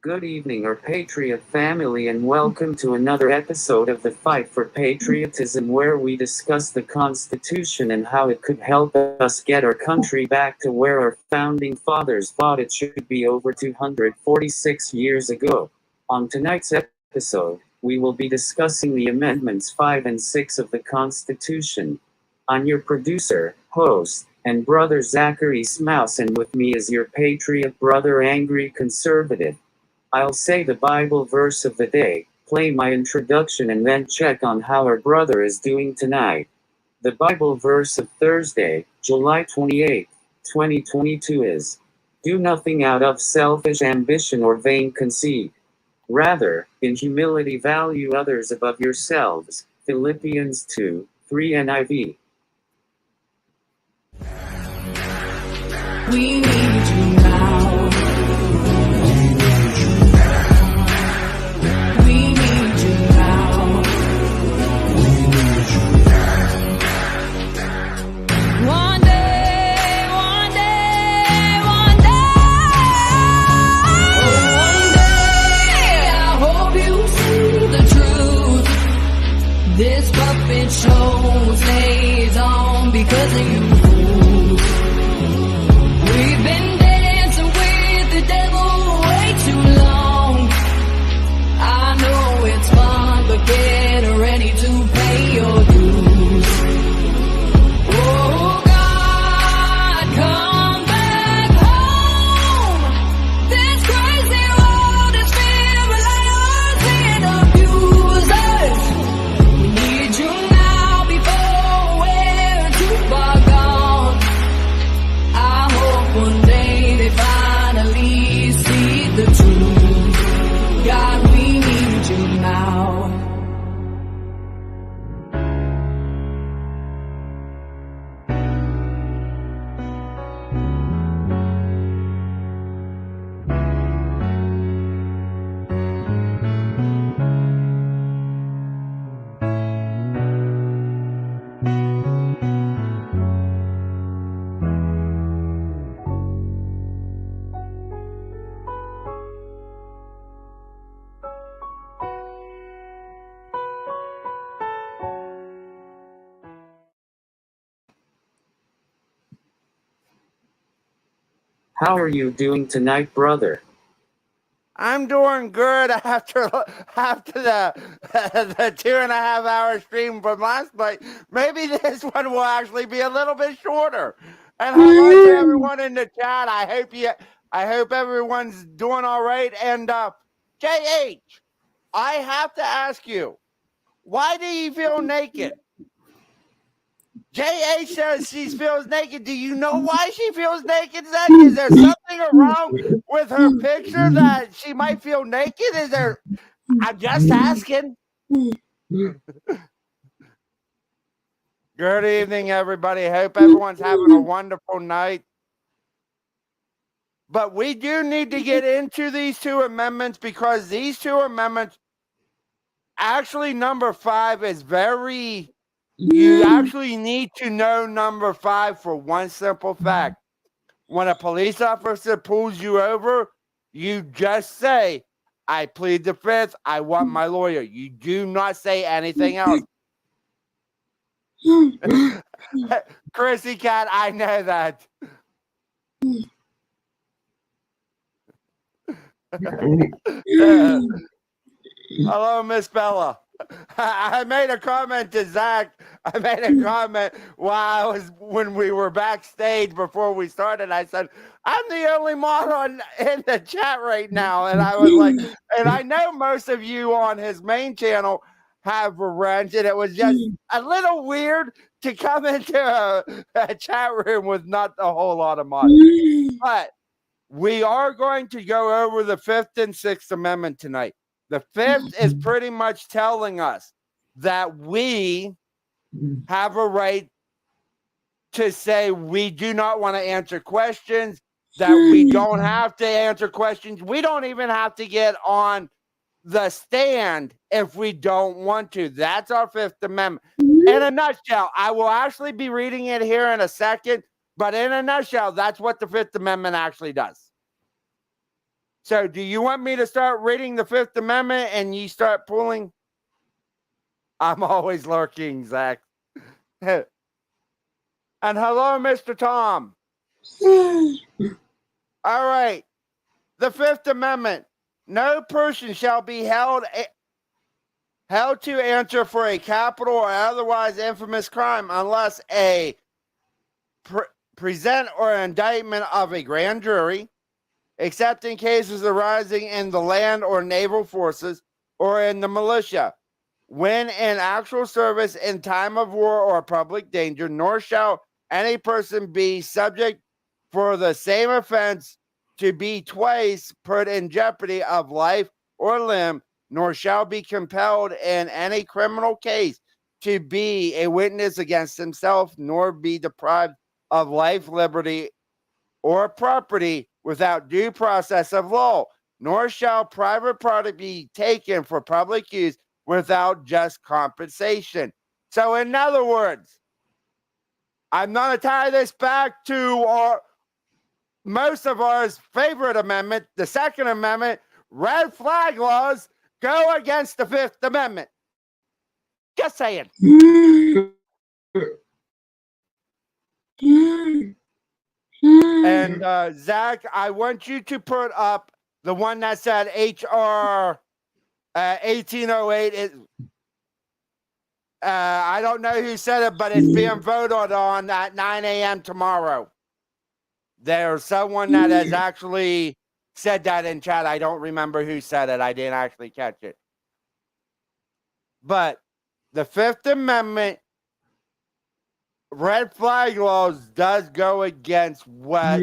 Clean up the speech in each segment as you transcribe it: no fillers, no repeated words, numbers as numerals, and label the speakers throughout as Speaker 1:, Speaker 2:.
Speaker 1: Good evening, our Patriot family, and welcome to another episode of the Fight for Patriotism, where we discuss the Constitution and how it could help us get our country back to where our founding fathers thought it should be over 246 years ago. On tonight's episode, we will be discussing the Amendments 5 and 6 of the Constitution. I'm your producer, host, and brother Zachary Smouse, and with me is your Patriot brother, Angry Conservative. I'll say the Bible verse of the day, play my introduction, and then check on how our brother is doing tonight. The Bible verse of Thursday, July 28, 2022 is, "Do nothing out of selfish ambition or vain conceit. Rather, in humility value others above yourselves." Philippians 2:3 NIV.
Speaker 2: We need you now. We need you now. One day, one day, one day, I hope you see the truth. This puppet show stays on because of you. We've been dancing with the devil way too long. I know it's fun, but get ready to pay your dues. Oh God, come back home. This crazy world is filled with liars and abusers. We need you now before we're too far gone. I hope one day they finally see the truth. God, we need you now.
Speaker 1: How are you doing tonight, brother?
Speaker 3: I'm doing good after the 2.5-hour stream from last night. Maybe this one will actually be a little bit shorter. And hello to everyone in the chat. I hope everyone's doing all right. And JH, I have to ask you, why do you feel naked? JH says she feels naked. Do you know why she feels naked, Zach? Is there something wrong with her picture that she might feel naked? Is there? I'm just asking. Good evening, everybody. Hope everyone's having a wonderful night. But we do need to get into these two amendments, because these two amendments, actually number 5 is very... You actually need to know number 5 for one simple fact. When a police officer pulls you over, you just say, "I plead the fifth. I want my lawyer." You do not say anything else. Chrissy Cat, I know that. Hello, Miss Bella. I made a comment to Zach. I made a comment when we were backstage before we started. I said, "I'm the only mod in the chat right now." And I was like, and I know most of you on his main channel have a wrench, and it was just a little weird to come into a chat room with not a whole lot of mods. But we are going to go over the 5th and 6th Amendment tonight. The 5th is pretty much telling us that we have a right to say we do not want to answer questions, that we don't have to answer questions. We don't even have to get on the stand if we don't want to. That's our 5th Amendment. In a nutshell, I will actually be reading it here in a second, but in a nutshell, that's what the 5th Amendment actually does. So do you want me to start reading the Fifth Amendment and you start pulling? I'm always lurking, Zach. And hello, Mr. Tom. All right. The Fifth Amendment. No person shall be held to answer for a capital or otherwise infamous crime unless a present or indictment of a grand jury, except in cases arising in the land or naval forces or in the militia, when in actual service in time of war or public danger, nor shall any person be subject for the same offense to be twice put in jeopardy of life or limb, nor shall be compelled in any criminal case to be a witness against himself, nor be deprived of life, liberty, or property without due process of law, nor shall private property be taken for public use without just compensation. So in other words, I'm going to tie this back to most of our favorite amendment, the Second Amendment. Red flag laws go against the Fifth Amendment. Just saying. And Zach, I want you to put up the one that said HR 1808. I don't know who said it, but it's being voted on at 9 a.m. tomorrow. There's someone that has actually said that in chat. I don't remember who said it. I didn't actually catch it. But the Fifth Amendment red flag laws does go against what?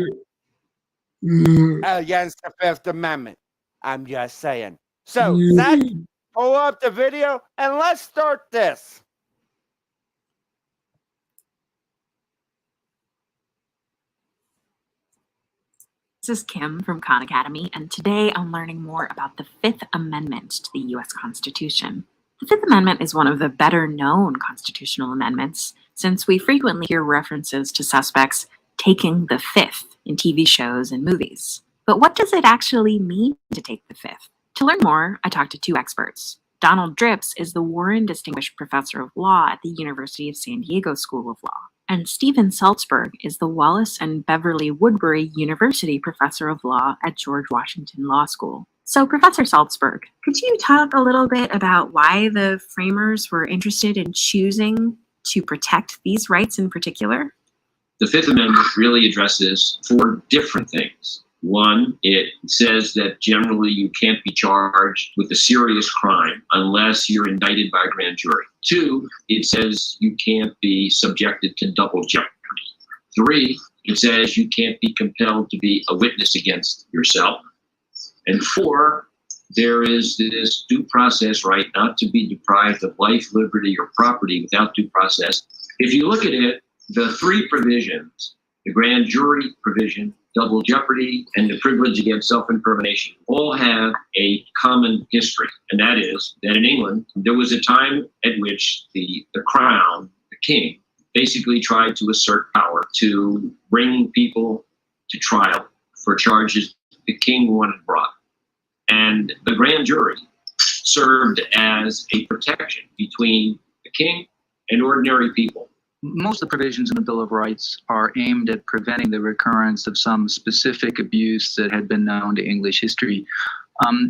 Speaker 3: Against the Fifth Amendment. I'm just saying. So, Zach, pull up the video and let's start this.
Speaker 4: This is Kim from Khan Academy, and today I'm learning more about the Fifth Amendment to the U.S. Constitution. The Fifth Amendment is one of the better-known constitutional amendments, since we frequently hear references to suspects taking the fifth in TV shows and movies. But what does it actually mean to take the fifth? To learn more, I talked to two experts. Donald Dripps is the Warren Distinguished Professor of Law at the University of San Diego School of Law. And Stephen Saltzberg is the Wallace and Beverly Woodbury University Professor of Law at George Washington Law School. So, Professor Saltzberg, could you talk a little bit about why the framers were interested in choosing to protect these rights in particular?
Speaker 5: The Fifth Amendment really addresses four different things. One, it says that generally you can't be charged with a serious crime unless you're indicted by a grand jury. Two, it says you can't be subjected to double jeopardy. Three, it says you can't be compelled to be a witness against yourself. And four, there is this due process right not to be deprived of life, liberty, or property without due process. If you look at it, the three provisions, the grand jury provision, double jeopardy, and the privilege against self-incrimination all have a common history. And that is that in England, there was a time at which the crown, the king, basically tried to assert power to bring people to trial for charges the king wanted brought. And the grand jury served as a protection between the king and ordinary people.
Speaker 6: Most of the provisions in the Bill of Rights are aimed at preventing the recurrence of some specific abuse that had been known to English history.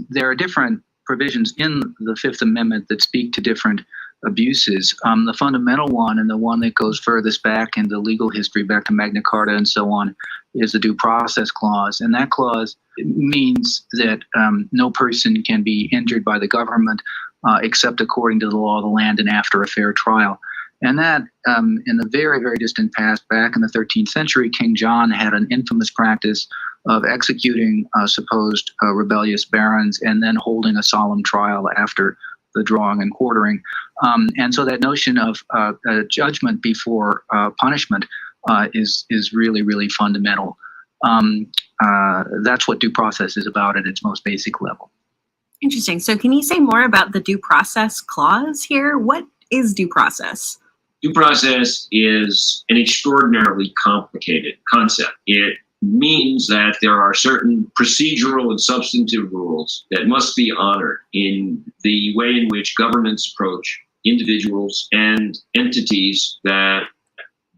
Speaker 6: There are different provisions in the Fifth Amendment that speak to different abuses. The fundamental one, and the one that goes furthest back into legal history, back to Magna Carta and so on, is the Due Process Clause. And that clause means that no person can be injured by the government except according to the law of the land and after a fair trial. And that, in the very, very distant past, back in the 13th century, King John had an infamous practice of executing supposed rebellious barons and then holding a solemn trial after the drawing and quartering. And so that notion of judgment before punishment is really, really fundamental. That's what due process is about at its most basic level.
Speaker 4: Interesting. So can you say more about the Due Process Clause here? What is due process?
Speaker 5: Due process is an extraordinarily complicated concept. It means that there are certain procedural and substantive rules that must be honored in the way in which governments approach individuals and entities that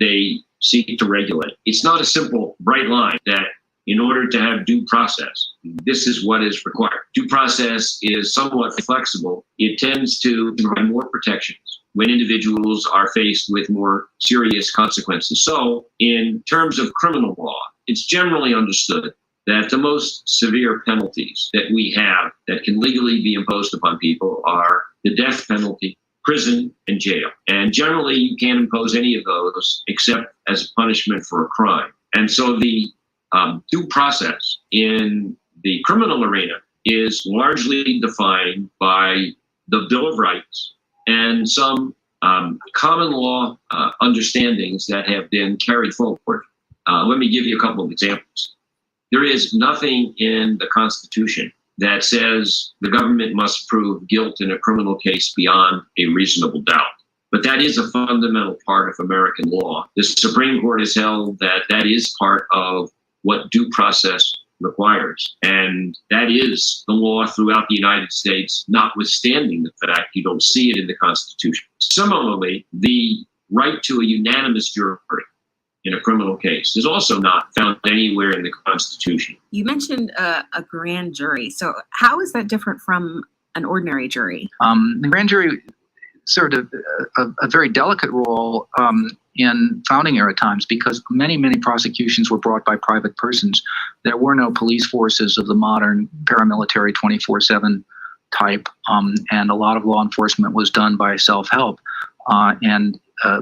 Speaker 5: they seek to regulate. It's not a simple, bright line that in order to have due process, this is what is required. Due process is somewhat flexible. It tends to provide more protections when individuals are faced with more serious consequences. So in terms of criminal law, it's generally understood that the most severe penalties that we have that can legally be imposed upon people are the death penalty, prison, and jail. And generally, you can't impose any of those except as a punishment for a crime. And so the due process in the criminal arena is largely defined by the Bill of Rights and some common law understandings that have been carried forward. Let me give you a couple of examples. There is nothing in the Constitution that says the government must prove guilt in a criminal case beyond a reasonable doubt. But that is a fundamental part of American law. The Supreme Court has held that that is part of what due process requires. And that is the law throughout the United States, notwithstanding the fact you don't see it in the Constitution. Similarly, the right to a unanimous jury in a criminal case is also not found anywhere in the Constitution.
Speaker 4: You mentioned a grand jury. So how is that different from an ordinary jury?
Speaker 6: The grand jury served a very delicate role in founding era times because many prosecutions were brought by private persons. There were no police forces of the modern paramilitary 24/7 type, and a lot of law enforcement was done by self-help. And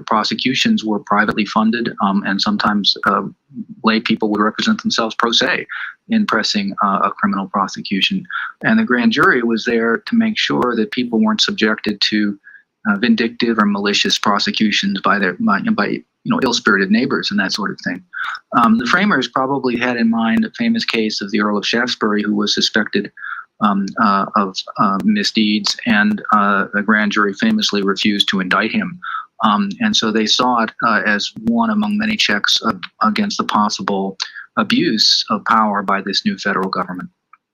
Speaker 6: prosecutions were privately funded, and sometimes lay people would represent themselves pro se in pressing a criminal prosecution. And the grand jury was there to make sure that people weren't subjected to vindictive or malicious prosecutions by ill-spirited neighbors and that sort of thing. The framers probably had in mind a famous case of the Earl of Shaftesbury, who was suspected of misdeeds, and the grand jury famously refused to indict him. And so they saw it as one among many checks against the possible abuse of power by this new federal government.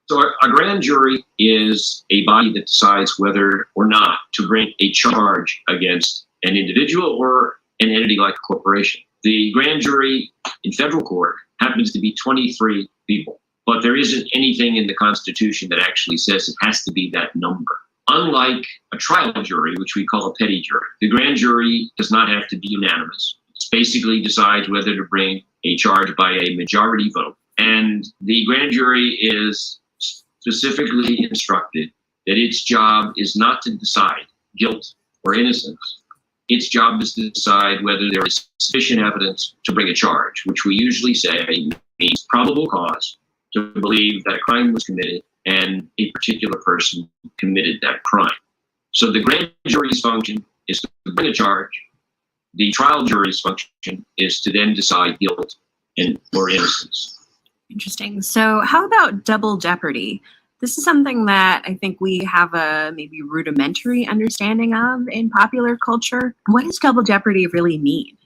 Speaker 5: So a grand jury is a body that decides whether or not to bring a charge against an individual or an entity like a corporation. The grand jury in federal court happens to be 23 people, but there isn't anything in the Constitution that actually says it has to be that number. Unlike a trial jury, which we call a petty jury, the grand jury does not have to be unanimous. It basically decides whether to bring a charge by a majority vote. And the grand jury is specifically instructed that its job is not to decide guilt or innocence. Its job is to decide whether there is sufficient evidence to bring a charge, which we usually say means probable cause to believe that a crime was committed and a particular person committed that crime. So the grand jury's function is to bring a charge. The trial jury's function is to then decide guilt or innocence.
Speaker 4: Interesting. So how about double jeopardy? This is something that I think we have a maybe rudimentary understanding of in popular culture. What does double jeopardy really mean?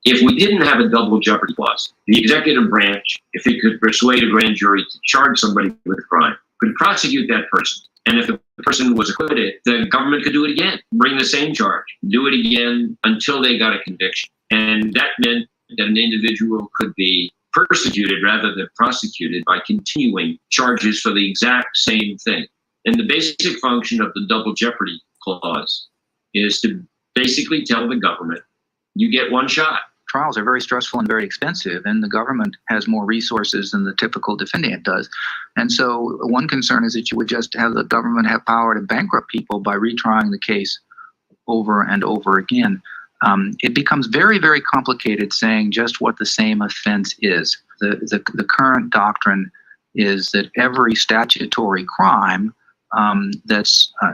Speaker 5: If we didn't have a double jeopardy clause, the executive branch, if it could persuade a grand jury to charge somebody with a crime, could prosecute that person. And if the person was acquitted, the government could do it again, bring the same charge, do it again until they got a conviction. And that meant that an individual could be persecuted rather than prosecuted by continuing charges for the exact same thing. And the basic function of the double jeopardy clause is to basically tell the government, you get one shot.
Speaker 6: Trials are very stressful and very expensive, and the government has more resources than the typical defendant does. And so one concern is that you would just have the government have power to bankrupt people by retrying the case over and over again. It becomes very, very complicated saying just what the same offense is. The current doctrine is that every statutory crime that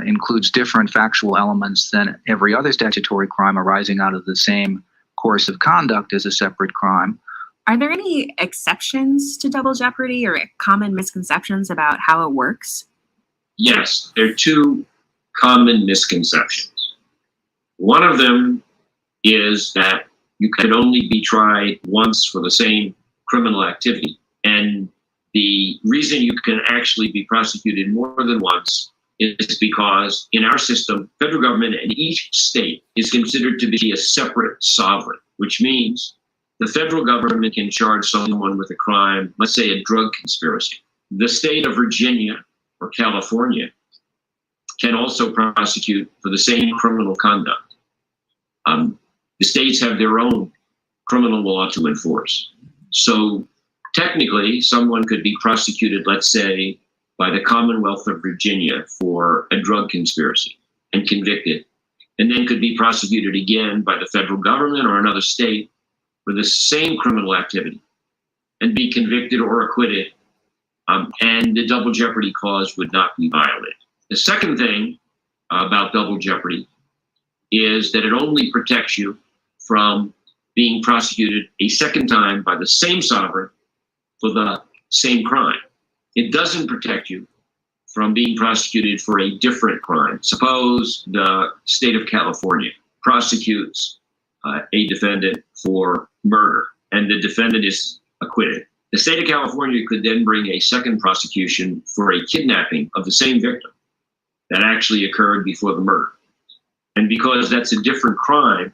Speaker 6: includes different factual elements than every other statutory crime arising out of the same course of conduct is a separate crime.
Speaker 4: Are there any exceptions to double jeopardy or common misconceptions about how it works?
Speaker 5: Yes, there are two common misconceptions. One of them is that you can only be tried once for the same criminal activity. And the reason you can actually be prosecuted more than once is because in our system, federal government and each state is considered to be a separate sovereign, which means the federal government can charge someone with a crime, let's say a drug conspiracy. The state of Virginia or California can also prosecute for the same criminal conduct. The states have their own criminal law to enforce. So technically, someone could be prosecuted, let's say, by the Commonwealth of Virginia for a drug conspiracy and convicted, and then could be prosecuted again by the federal government or another state for the same criminal activity and be convicted or acquitted, and the double jeopardy clause would not be violated. The second thing about double jeopardy is that it only protects you from being prosecuted a second time by the same sovereign for the same crime. It doesn't protect you from being prosecuted for a different crime. Suppose the state of California prosecutes a defendant for murder and the defendant is acquitted. The state of California could then bring a second prosecution for a kidnapping of the same victim that actually occurred before the murder. And because that's a different crime,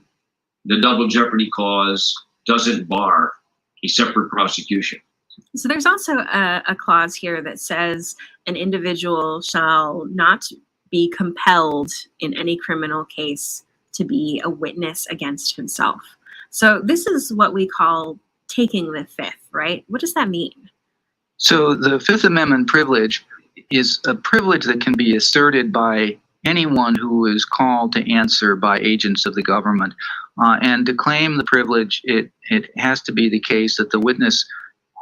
Speaker 5: the double jeopardy clause doesn't bar a separate prosecution.
Speaker 4: So there's also a clause here that says an individual shall not be compelled in any criminal case to be a witness against himself. So this is what we call taking the fifth, right? What does that mean?
Speaker 6: So the Fifth Amendment privilege is a privilege that can be asserted by anyone who is called to answer by agents of the government. And to claim the privilege, it has to be the case that the witness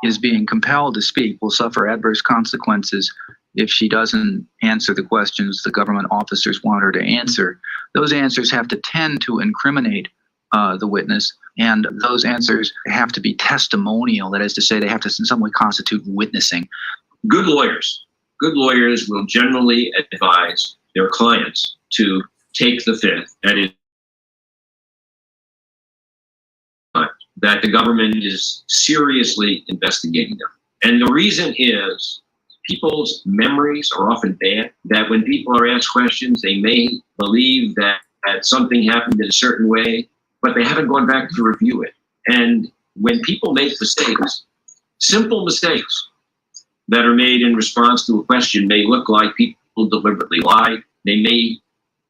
Speaker 6: is being compelled to speak, will suffer adverse consequences if she doesn't answer the questions the government officers want her to answer. Those answers have to tend to incriminate the witness, and those answers have to be testimonial. That is to say, they have to in some way constitute witnessing.
Speaker 5: Good lawyers will generally advise their clients to take the fifth, that is, that the government is seriously investigating them. And the reason is people's memories are often bad, that when people are asked questions, they may believe that something happened in a certain way, but they haven't gone back to review it. And when people make mistakes, simple mistakes that are made in response to a question may look like people deliberately lied. They may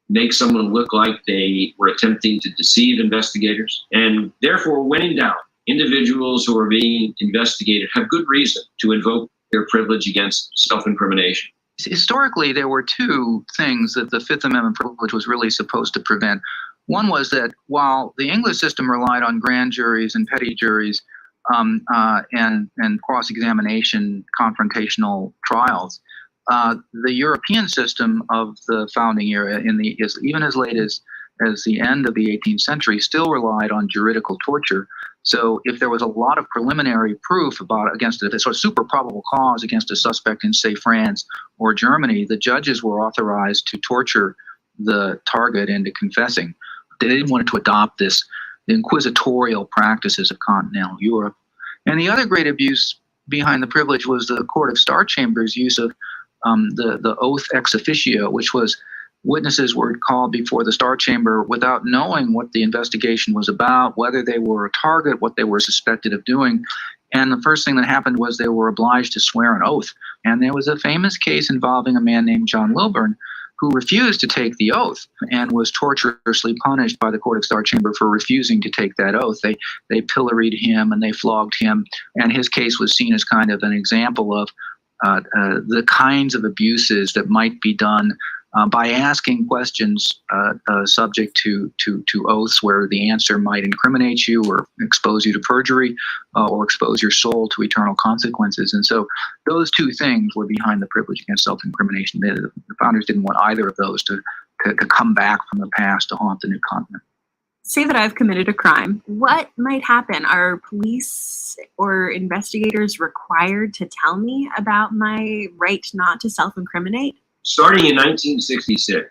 Speaker 5: make someone look like they were attempting to deceive investigators. And therefore, when in doubt, individuals who are being investigated have good reason to invoke their privilege against self-incrimination.
Speaker 6: Historically, there were two things that the Fifth Amendment privilege was really supposed to prevent. One was that while the English system relied on grand juries and petty juries and cross-examination confrontational trials, the European system of the founding era, even as late as the end of the 18th century, still relied on juridical torture. So if there was a lot of preliminary proof against a sort of super probable cause against a suspect in, say, France or Germany, the judges were authorized to torture the target into confessing. They didn't want to adopt the inquisitorial practices of continental Europe. And the other great abuse behind the privilege was the Court of Star Chambers' use of the oath ex officio, which was witnesses were called before the Star Chamber without knowing what the investigation was about, whether they were a target, what they were suspected of doing. And the first thing that happened was they were obliged to swear an oath. And there was a famous case involving a man named John Lilburn who refused to take the oath and was torturously punished by the Court of Star Chamber for refusing to take that oath. They pilloried him and they flogged him, and his case was seen as kind of an example of the kinds of abuses that might be done by asking questions subject to oaths where the answer might incriminate you or expose you to perjury or expose your soul to eternal consequences. And so those two things were behind the privilege against self-incrimination. The founders didn't want either of those to come back from the past to haunt the new continent.
Speaker 4: Say that I've committed a crime. What might happen? Are police or investigators required to tell me about my right not to self-incriminate?
Speaker 5: Starting in 1966,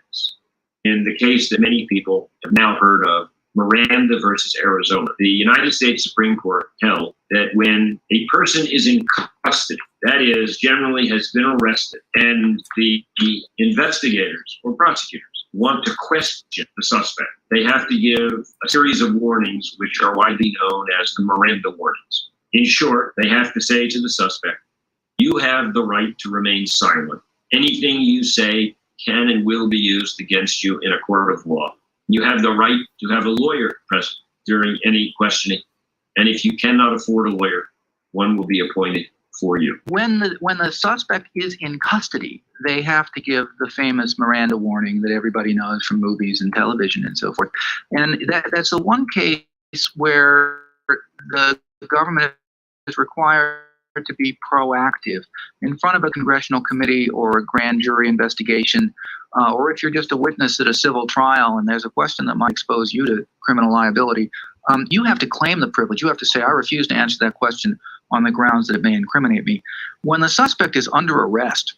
Speaker 5: in the case that many people have now heard of, Miranda versus Arizona. The United States Supreme Court held that when a person is in custody, that is, generally has been arrested, and the investigators or prosecutors want to question the suspect, they have to give a series of warnings which are widely known as the Miranda warnings. In short, they have to say to the suspect, you have the right to remain silent. Anything you say can and will be used against you in a court of law. You have the right to have a lawyer present during any questioning. And if you cannot afford a lawyer, one will be appointed for you.
Speaker 6: When the suspect is in custody, they have to give the famous Miranda warning that everybody knows from movies and television and so forth. And that's the one case where the government is required to be proactive in front of a congressional committee or a grand jury investigation, or if you're just a witness at a civil trial and there's a question that might expose you to criminal liability, you have to claim the privilege. You have to say, I refuse to answer that question on the grounds that it may incriminate me. When the suspect is under arrest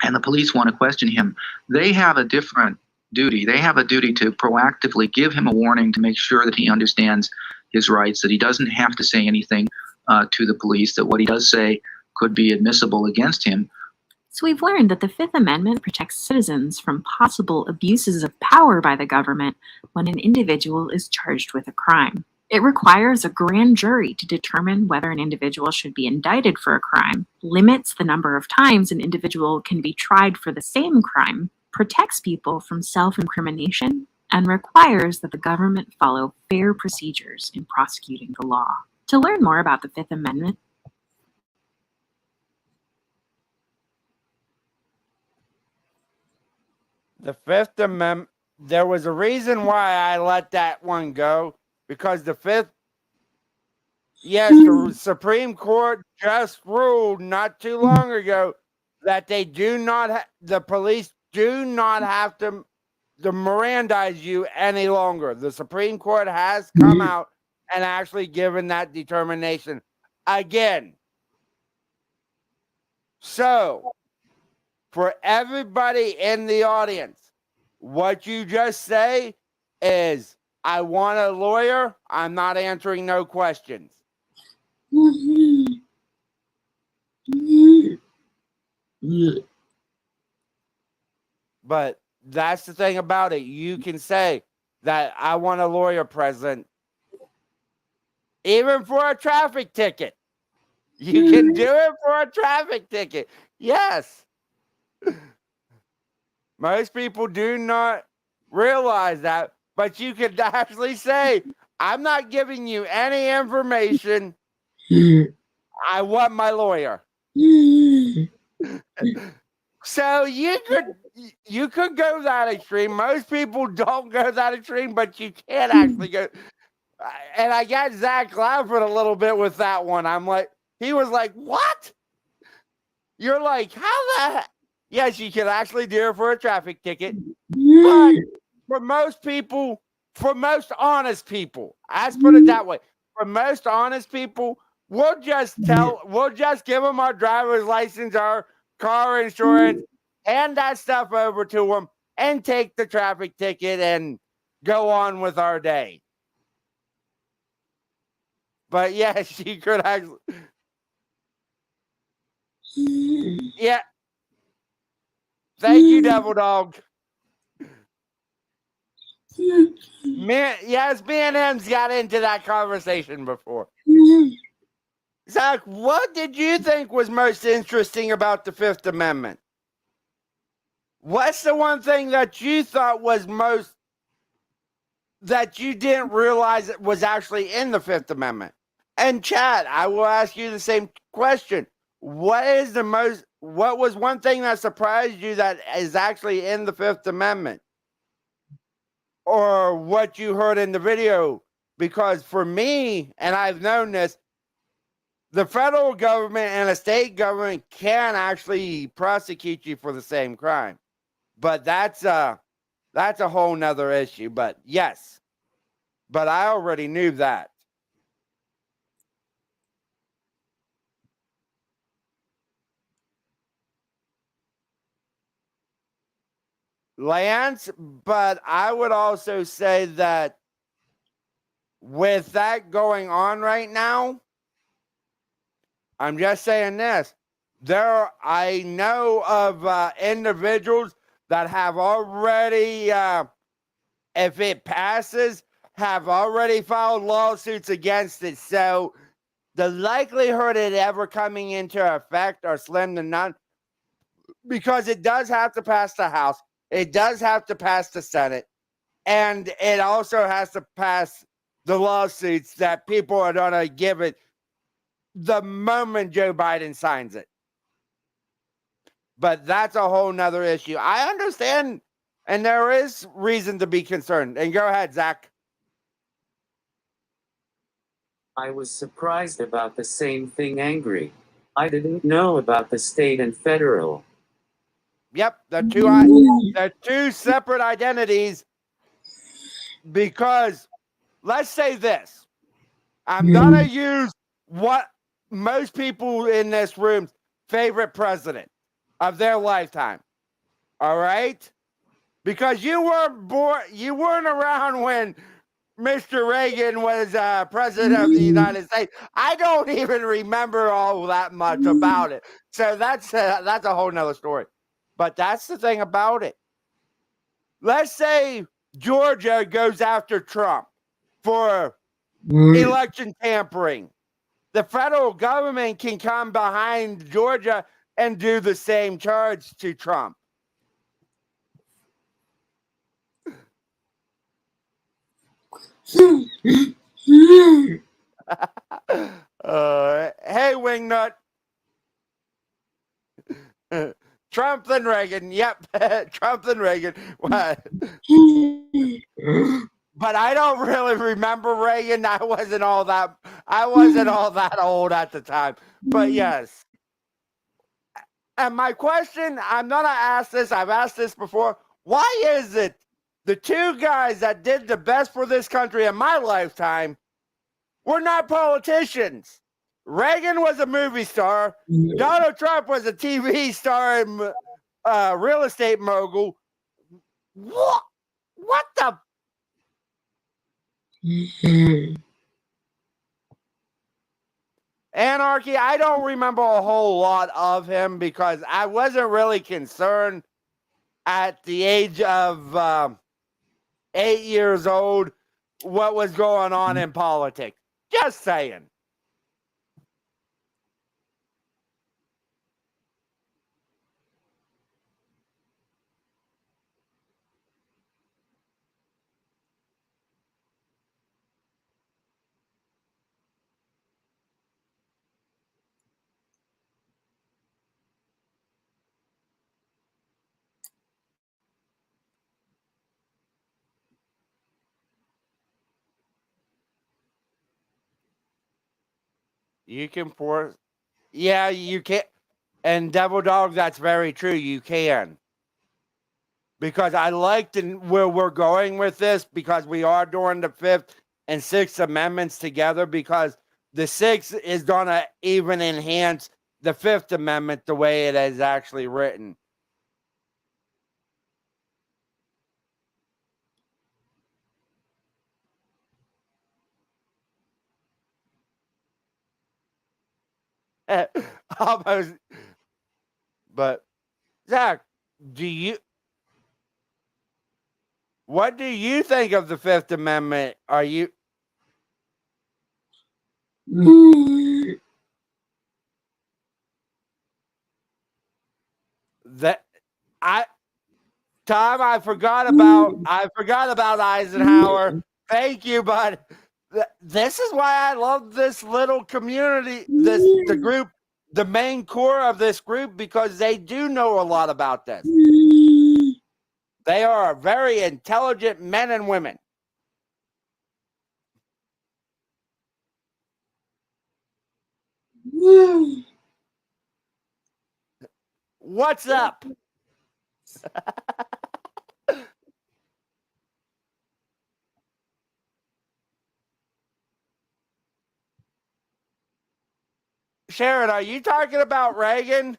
Speaker 6: and the police want to question him, they have a different duty. They have a duty to proactively give him a warning to make sure that he understands his rights, that he doesn't have to say anything to the police, that what he does say could be admissible against him.
Speaker 4: So we've learned that the Fifth Amendment protects citizens from possible abuses of power by the government when an individual is charged with a crime. It requires a grand jury to determine whether an individual should be indicted for a crime, limits the number of times an individual can be tried for the same crime, protects people from self-incrimination, and requires that the government follow fair procedures in prosecuting the law. To learn more about the Fifth Amendment,
Speaker 3: The Fifth Amendment, there was a reason why I let that one go, because the Supreme Court just ruled not too long ago that they do not, the police do not have to Mirandize you any longer. The Supreme Court has come out and actually given that determination again. So, for everybody in the audience, what you just say is, I want a lawyer. I'm not answering no questions. But that's the thing about it. You can say that I want a lawyer present, even for a traffic ticket. You can do it for a traffic ticket. Yes. Most people do not realize that, but you could actually say, I'm not giving you any information. I want my lawyer. So you could go that extreme. Most people don't go that extreme, but you can actually go. And I got Zach laughing a little bit with that one. I'm like, he was like, what? You're like, how the heck? Yes, you can actually do it for a traffic ticket. But for most people, for most honest people, let's put it that way. For most honest people, we'll just give them our driver's license, our car insurance, hand that stuff over to them, and take the traffic ticket and go on with our day. But yes, you could actually. Yeah. Thank you, Devil Dog. Yes, me and him's got into that conversation before. Zach, what did you think was most interesting about the Fifth Amendment? What's the one thing that you thought was most, that you didn't realize it was actually in the Fifth Amendment? And chat, I will ask you the same question. What was one thing that surprised you that is actually in the Fifth Amendment? Or what you heard in the video? Because for me, and I've known this, the federal government and a state government can actually prosecute you for the same crime. But that's a whole nother issue. But yes, but I already knew that. Lance, but I would also say that with that going on right now, I'm just saying this. I know of individuals that have already, if it passes, have already filed lawsuits against it. So the likelihood of it ever coming into effect are slim to none, because it does have to pass the House. It does have to pass the Senate. And it also has to pass the lawsuits that people are going to give it the moment Joe Biden signs it. But that's a whole nother issue. I understand, and there is reason to be concerned. And go ahead, Zach.
Speaker 1: I was surprised about the same thing, angry. I didn't know about the state and federal.
Speaker 3: Yep, they're two separate identities, because let's say this. I'm going to use what most people in this room's favorite president of their lifetime. All right? Because you weren't around when Mr. Reagan was president of the United States. I don't even remember all that much about it. So that's a whole nother story. But that's the thing about it. Let's say Georgia goes after Trump for election tampering. The federal government can come behind Georgia and do the same charge to Trump. Hey, Wingnut. Trump and Reagan. Yep, Trump and Reagan. But I don't really remember Reagan. I wasn't all that old at the time. But yes. And my question, I'm gonna ask this. I've asked this before. Why is it the two guys that did the best for this country in my lifetime were not politicians? Reagan was a movie star. Donald Trump was a TV star and real estate mogul. What the? Anarchy, I don't remember a whole lot of him because I wasn't really concerned at the age of 8 years old what was going on in politics. Just saying. You can force. Yeah, you can. And Devil Dog, that's very true. You can. Because I liked where we're going with this, because we are doing the Fifth and Sixth Amendments together, because the Sixth is going to even enhance the Fifth Amendment the way it is actually written. Almost. But Zach, what do you think of the Fifth Amendment? Are you Tom, I forgot about Eisenhower. Thank you, bud. This is why I love this little community, the group, the main core of this group, because they do know a lot about this. They are very intelligent men and women. What's up? Sharon, are you talking about Reagan?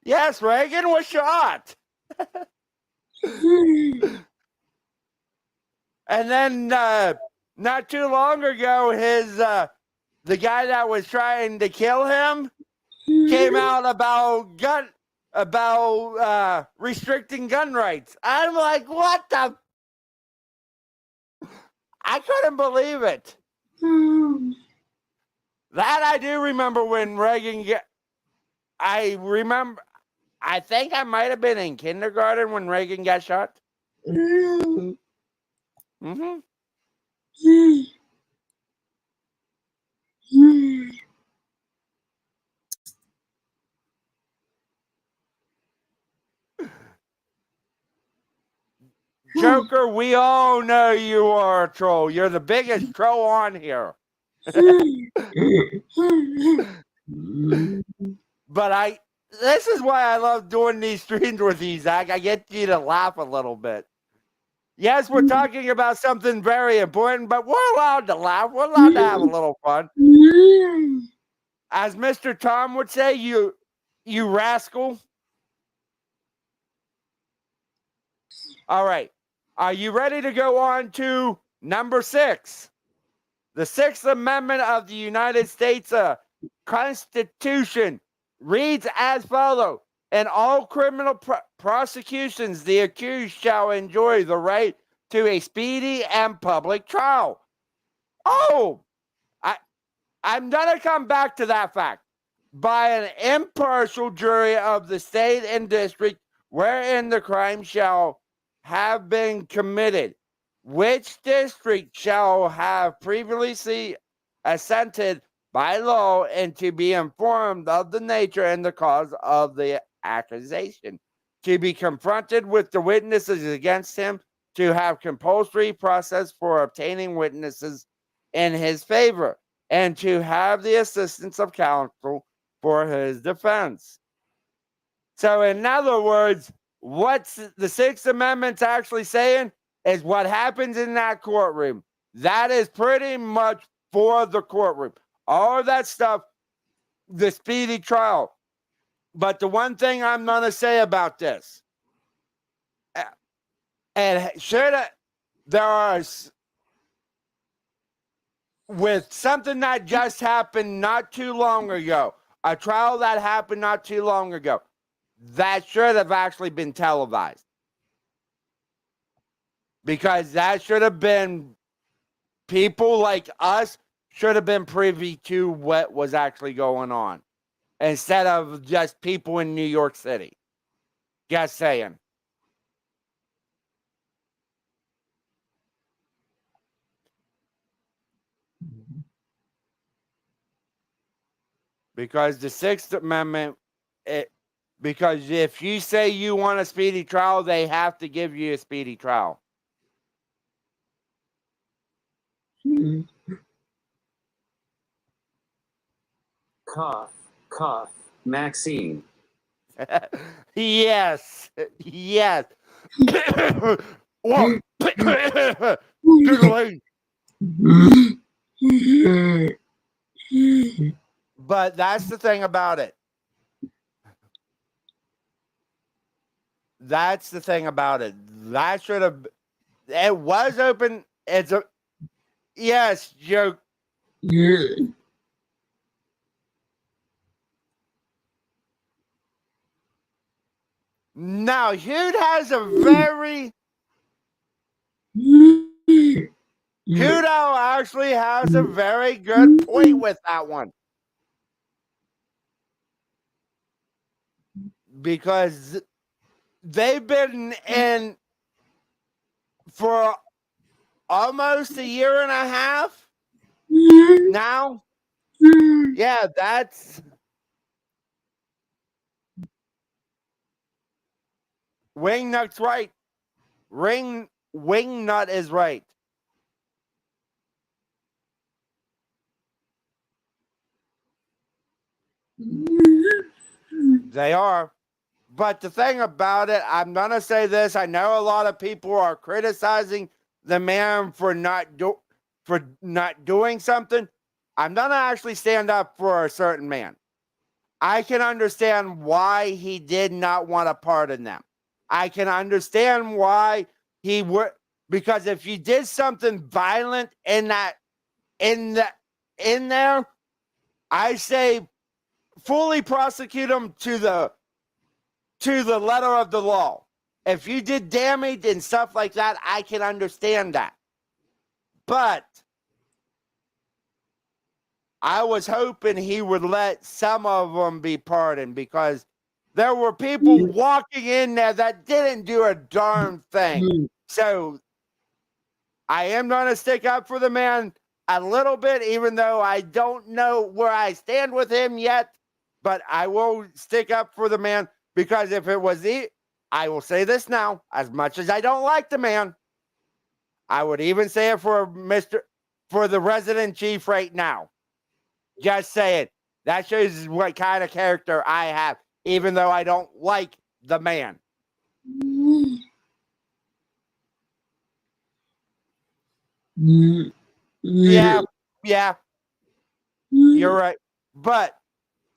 Speaker 3: Yes, Reagan was shot. And then not too long ago, the guy that was trying to kill him came out about restricting gun rights. I'm like, what the? I couldn't believe it. That I do remember when Reagan. I remember. I think I might have been in kindergarten when Reagan got shot. Mm-hmm. Joker, we all know you are a troll. You're the biggest troll on here. But this is why I love doing these streams with you, Zach. I get you to laugh a little bit. Yes, we're talking about something very important, but we're allowed to laugh. We're allowed to have a little fun. As Mr. Tom would say, you rascal. All right. Are you ready to go on to number 6? The Sixth Amendment of the United States Constitution reads as follows. In all criminal prosecutions, the accused shall enjoy the right to a speedy and public trial. Oh, I'm going to come back to that fact. By an impartial jury of the state and district wherein the crime shall have been committed, which district shall have previously assented by law and to be informed of the nature and the cause of the accusation, to be confronted with the witnesses against him, to have compulsory process for obtaining witnesses in his favor, and to have the assistance of counsel for his defense. So in other words, what's the Sixth Amendment's actually saying is what happens in that courtroom. That is pretty much for the courtroom. All of that stuff, the speedy trial. But the one thing I'm going to say about this, and with something that just happened not too long ago, a trial that happened not too long ago, that should have actually been televised. Because that should have been, people like us should have been privy to what was actually going on. Instead of just people in New York City. Just saying. Because the Sixth Amendment, because if you say you want a speedy trial, they have to give you a speedy trial.
Speaker 1: Cough, cough, Maxine.
Speaker 3: Yes. Yes. But that's the thing about it. That's the thing about it. That should have. It was open. It's a. Yes, joke. Now, Hugh has a very. Hudo actually has a very good point with that one. Because they've been in for almost a year and a half now. Yeah, that's Wingnut's right. Wingnut is right. They are. But the thing about it, I'm going to say this. I know a lot of people are criticizing the man for not doing something. I'm going to actually stand up for a certain man. I can understand why he did not want to pardon them. I can understand why he would, because if you did something violent in there, I say fully prosecute him to the letter of the law. If you did damage and stuff like that, I can understand that. But I was hoping he would let some of them be pardoned, because there were people walking in there that didn't do a darn thing. So I am going to stick up for the man a little bit, even though I don't know where I stand with him yet. But I will stick up for the man, because if it was I will say this now, as much as I don't like the man, I would even say it for the resident chief right now. Just say it. That shows what kind of character I have, even though I don't like the man. Yeah, you're right. But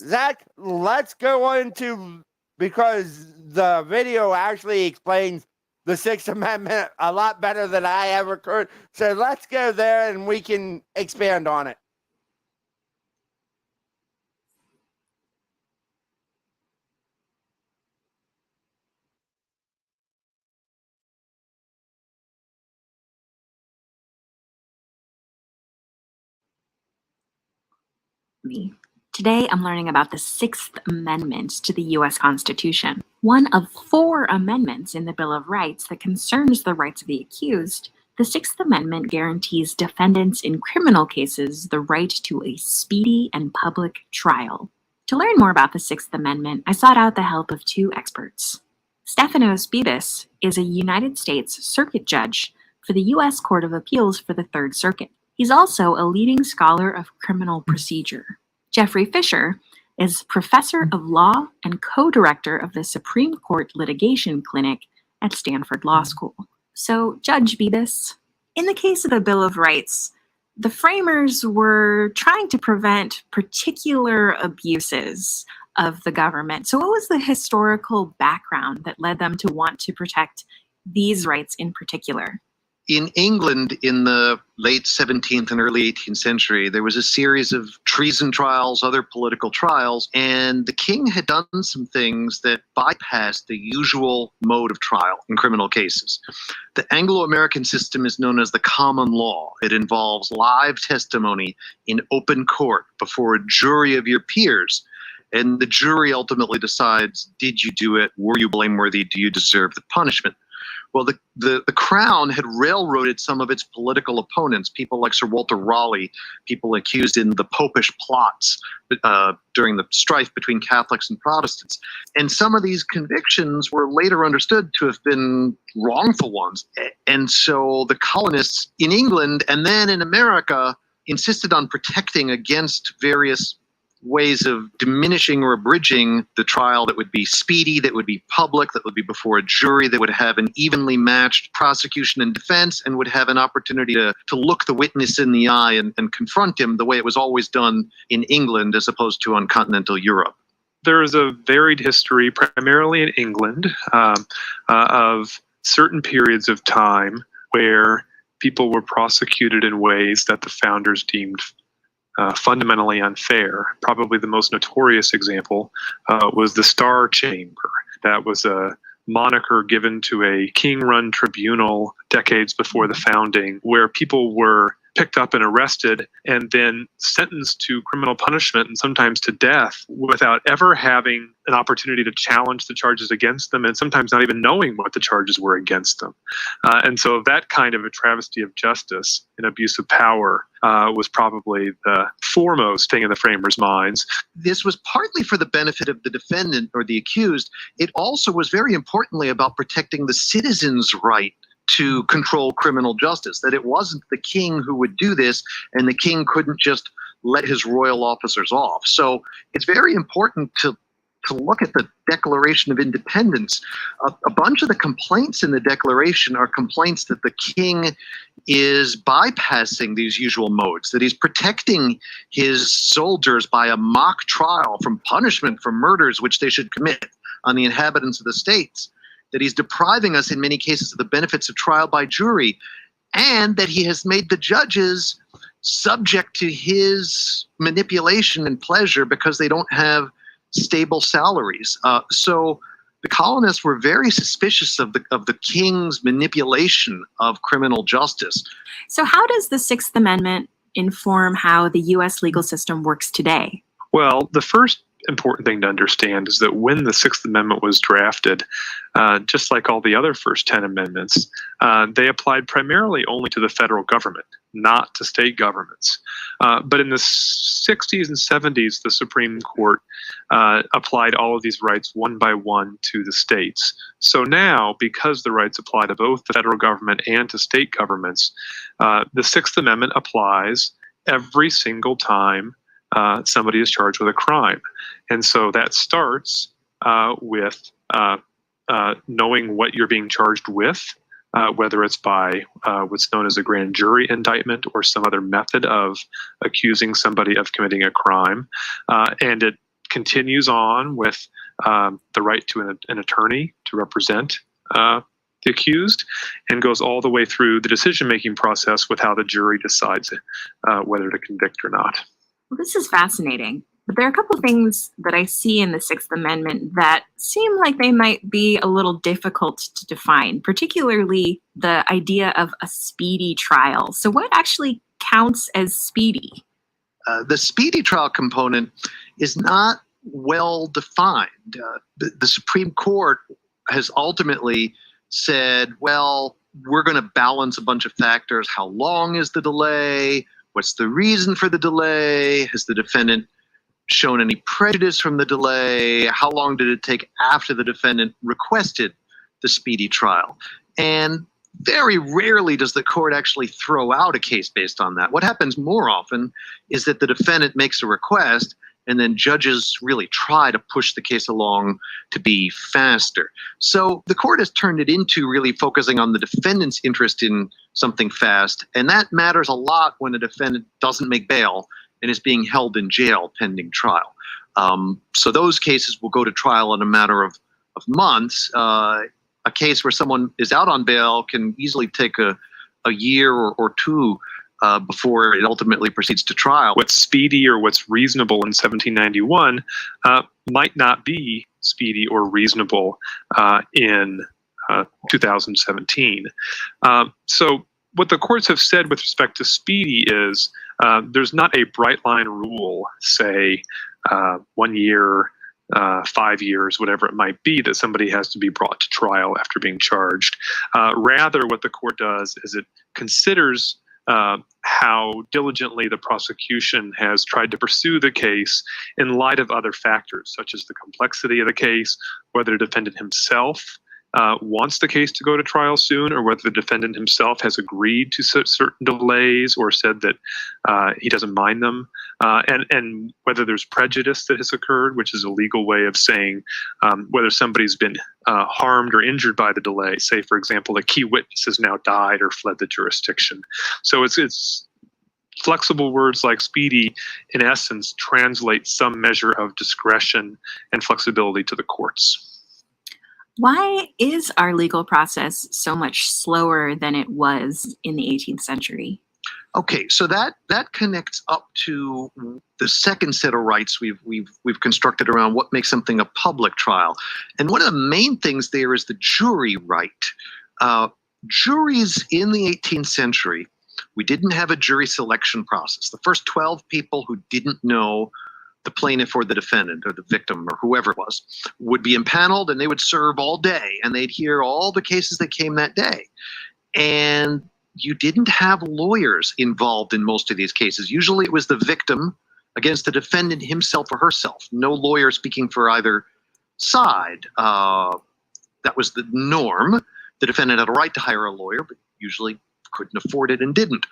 Speaker 3: Zach, let's go into, because the video actually explains the Sixth Amendment a lot better than I ever could. So let's go there and we can expand on it.
Speaker 4: Today, I'm learning about the Sixth Amendment to the U.S. Constitution. One of 4 amendments in the Bill of Rights that concerns the rights of the accused, the Sixth Amendment guarantees defendants in criminal cases the right to a speedy and public trial. To learn more about the Sixth Amendment, I sought out the help of 2 experts. Stephanos Bibas is a United States Circuit Judge for the U.S. Court of Appeals for the Third Circuit. He's also a leading scholar of criminal procedure. Jeffrey Fisher is professor of law and co-director of the Supreme Court Litigation Clinic at Stanford Law School. So, Judge Bibas, in the case of the Bill of Rights, the framers were trying to prevent particular abuses of the government. So what was the historical background that led them to want to protect these rights in particular?
Speaker 7: In England, in the late 17th and early 18th century, there was a series of treason trials, other political trials, and the king had done some things that bypassed the usual mode of trial in criminal cases. The Anglo-American system is known as the common law. It involves live testimony in open court before a jury of your peers, and the jury ultimately decides, did you do it? Were you blameworthy? Do you deserve the punishment? Well, the crown had railroaded some of its political opponents, people like Sir Walter Raleigh, people accused in the popish plots during the strife between Catholics and Protestants. And some of these convictions were later understood to have been wrongful ones. And so the colonists in England and then in America insisted on protecting against various ways of diminishing or abridging the trial that would be speedy, that would be public, that would be before a jury, that would have an evenly matched prosecution and defense, and would have an opportunity to look the witness in the eye and confront him the way it was always done in England as opposed to on continental Europe.
Speaker 8: There is a varied history, primarily in England, of certain periods of time where people were prosecuted in ways that the founders deemed fundamentally unfair. Probably the most notorious example was the Star Chamber. That was a moniker given to a king-run tribunal decades before the founding, where people were picked up and arrested and then sentenced to criminal punishment and sometimes to death without ever having an opportunity to challenge the charges against them, and sometimes not even knowing what the charges were against them. And so that kind of a travesty of justice and abuse of power was probably the foremost thing in the framers' minds.
Speaker 7: This was partly for the benefit of the defendant or the accused. It also was very importantly about protecting the citizen's right to control criminal justice, that it wasn't the king who would do this and the king couldn't just let his royal officers off. So it's very important to look at the Declaration of Independence. A bunch of the complaints in the Declaration are complaints that the king is bypassing these usual modes, that he's protecting his soldiers by a mock trial from punishment for murders which they should commit on the inhabitants of the states. that he's depriving us in many cases of the benefits of trial by jury, and that he has made the judges subject to his manipulation and pleasure because they don't have stable salaries. So the colonists were very suspicious of the king's manipulation of criminal justice.
Speaker 4: So how does the Sixth Amendment inform how the U.S. legal system works today?
Speaker 8: Well, the first important thing to understand is that when the Sixth Amendment was drafted, just like all the other first 10 amendments, they applied primarily only to the federal government, not to state governments. But in the 60s and 70s, the Supreme Court applied all of these rights one by one to the states. So now, because the rights apply to both the federal government and to state governments, the Sixth Amendment applies every single time somebody is charged with a crime. And so that starts with knowing what you're being charged with, whether it's by what's known as a grand jury indictment or some other method of accusing somebody of committing a crime. And it continues on with the right to an attorney to represent the accused, and goes all the way through the decision-making process with how the jury decides whether to convict or not.
Speaker 4: Well, this is fascinating, but there are a couple of things that I see in the Sixth Amendment that seem like they might be a little difficult to define, particularly the idea of a speedy trial. So what actually counts as speedy?
Speaker 7: The speedy trial component is not well defined. The Supreme Court has ultimately said, well, we're going to balance a bunch of factors. How long is the delay? What's the reason for the delay? Has the defendant shown any prejudice from the delay? How long did it take after the defendant requested the speedy trial? And very rarely does the court actually throw out a case based on that. What happens more often is that the defendant makes a request and then judges really try to push the case along to be faster. So the court has turned it into really focusing on the defendant's interest in something fast, and that matters a lot when a defendant doesn't make bail and is being held in jail pending trial. So those cases will go to trial in a matter of months. A case where someone is out on bail can easily take a year or two before it ultimately proceeds to trial.
Speaker 8: What's speedy or what's reasonable in 1791 might not be speedy or reasonable in 2017. So what the courts have said with respect to speedy is there's not a bright line rule, say 1 year, 5 years, whatever it might be, that somebody has to be brought to trial after being charged. Rather, what the court does is it considers how diligently the prosecution has tried to pursue the case in light of other factors, such as the complexity of the case, whether the defendant himself wants the case to go to trial soon, or whether the defendant himself has agreed to certain delays or said that he doesn't mind them, and whether there's prejudice that has occurred, which is a legal way of saying whether somebody's been harmed or injured by the delay. Say, for example, a key witness has now died or fled the jurisdiction. So it's flexible words like speedy, in essence, translate some measure of discretion and flexibility to the courts.
Speaker 4: Why is our legal process so much slower than it was in the 18th century?
Speaker 7: Okay, so that connects up to the second set of rights we've constructed around what makes something a public trial. And one of the main things there is the jury right. Juries in the 18th century, we didn't have a jury selection process. The first 12 people who didn't know the plaintiff or the defendant or the victim or whoever it was would be impaneled, and they would serve all day, and they'd hear all the cases that came that day. And you didn't have lawyers involved in most of these cases. Usually it was the victim against the defendant himself or herself. No lawyer speaking for either side. That was the norm. The defendant had a right to hire a lawyer, but usually couldn't afford it and didn't.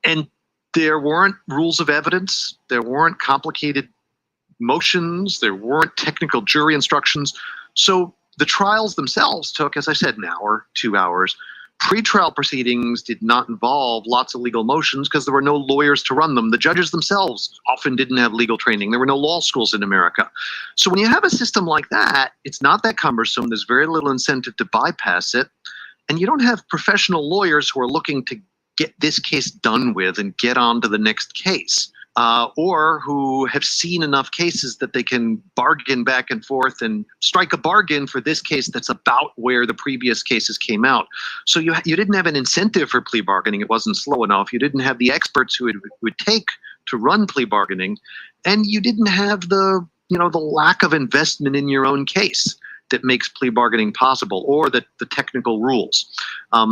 Speaker 7: And there weren't rules of evidence. There weren't complicated motions. There weren't technical jury instructions. So the trials themselves took, as I said, an hour, 2 hours. Pretrial proceedings did not involve lots of legal motions because there were no lawyers to run them. The judges themselves often didn't have legal training. There were no law schools in America. So when you have a system like that, it's not that cumbersome. There's very little incentive to bypass it. And you don't have professional lawyers who are looking to get this case done with and get on to the next case. Or who have seen enough cases that they can bargain back and forth and strike a bargain for this case that's about where the previous cases came out. So you didn't have an incentive for plea bargaining. It wasn't slow enough. You didn't have the experts who it would take to run plea bargaining, and you didn't have the lack of investment in your own case that makes plea bargaining possible, or the technical rules.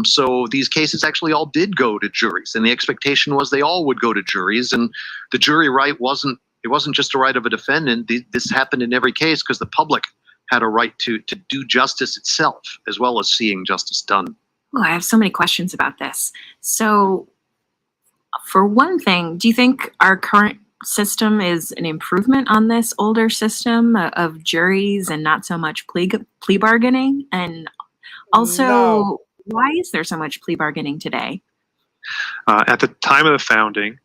Speaker 7: So these cases actually all did go to juries, and the expectation was they all would go to juries. And the jury right wasn't just a right of a defendant. This happened in every case because the public had a right to do justice itself, as well as seeing justice done.
Speaker 4: Oh, I have so many questions about this. So for one thing, do you think our current system is an improvement on this older system of juries and not so much plea bargaining? And also, why is there so much plea bargaining today?
Speaker 8: At the time of the founding,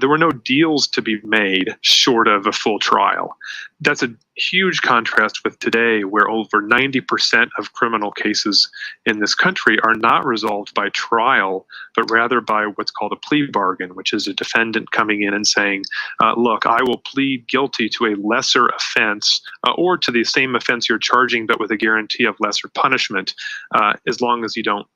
Speaker 8: there were no deals to be made short of a full trial. That's a huge contrast with today, where over 90% of criminal cases in this country are not resolved by trial, but rather by what's called a plea bargain, which is a defendant coming in and saying, look, I will plead guilty to a lesser offense or to the same offense you're charging, but with a guarantee of lesser punishment, as long as you don't